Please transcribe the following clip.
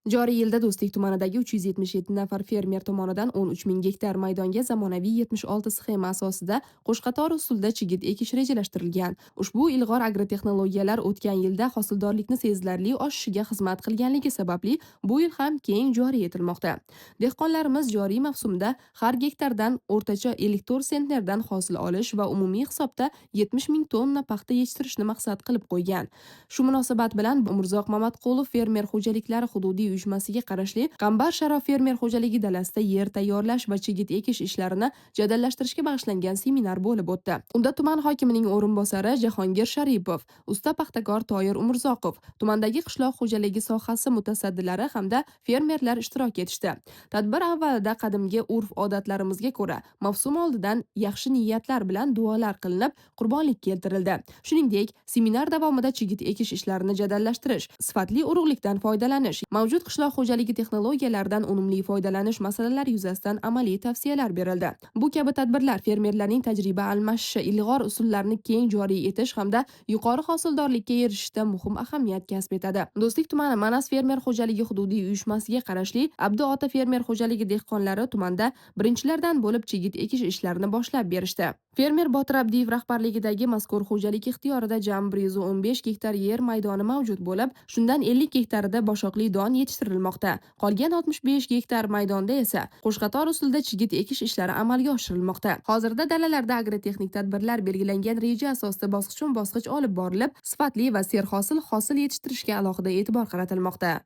Joriy yilda Do'stlik tumanidagi 377 nafar fermer tomonidan 13 ming gektar maydonga zamonaviy 76 sxema asosida qo'shqator usulda chigit ekish rejalashtirilgan. Ushbu ilg'or agrotexnologiyalar o'tgan yilda hosildorlikni sezilarli oshishiga xizmat qilganligi sababli bu yil ham keng joriy etilmoqda. Dehqonlarimiz joriy mavsumda har gektardan o'rtacha 54 sentnerdan hosil olish va umumiy hisobda 70 ming tonna paxta yetishtirishni maqsad qilib qo'ygan. Shu munosabat bilan Umurzoq Mamatqulov fermer xo'jaliklari hududiy uyushmasiga qarashli Qambar Sharo fermer xo'jaligi dalasida yer tayyorlash va chigit ekish ishlarini jadallashtirishga bag'ishlangan seminar bo'lib o'tdi. Unda tuman hokimining o'rinbosari Jahongir Sharipov, usta paxtakor Toyir Umurzoqov, tumandagi qishloq xo'jaligi sohasi mutasaddilari hamda fermerlar ishtirok etishdi. Tadbir avvalida qadimgi urf-odatlarimizga ko'ra mavsum oldidan yaxshi niyatlar bilan duolar qilinib, qurbonlik keltirildi. Shuningdek, seminar davomida chigit ekish ishlarini jadallashtirish, sifatli urug'likdan foydalanish, mavjud qishloq xo'jaligi texnologiyalaridan unumli foydalanish masalalari yuzasidan amaliy tavsiyalar berildi. Bu kabi tadbirlar fermerlarning tajriba almashishi, ilg'or usullarni keng joriy etish hamda yuqori hosildorlikka erishishda muhim ahamiyat kasb etadi. Do'stlik tumani Manas fermer xo'jaligi hududiy uyushmasiga qarashli Abdu Ota fermer xo'jaligi dehqonlari tumanda birinchilardan bo'lib chigit ekish ishlarini boshlab berishdi. Fermer Botir Abdiyev rahbarligidagi mazkur xo'jalik ixtiyorida jami 115 gektar yer maydoni mavjud bo'lib, shundan 50 gektarida boshoqli don yetishtirilmoqda. Qolgan 65 gektar maydonda esa qo'shqator usulda chigit ekish ishlari amalga oshirilmoqda. Hozirda dalalarda agrotexnik tadbirlar belgilangan reja asosida bosqichma-bosqich olib borilib, sifatli va serhosil hosil yetishtirishga alohida e'tibor qaratilmoqda.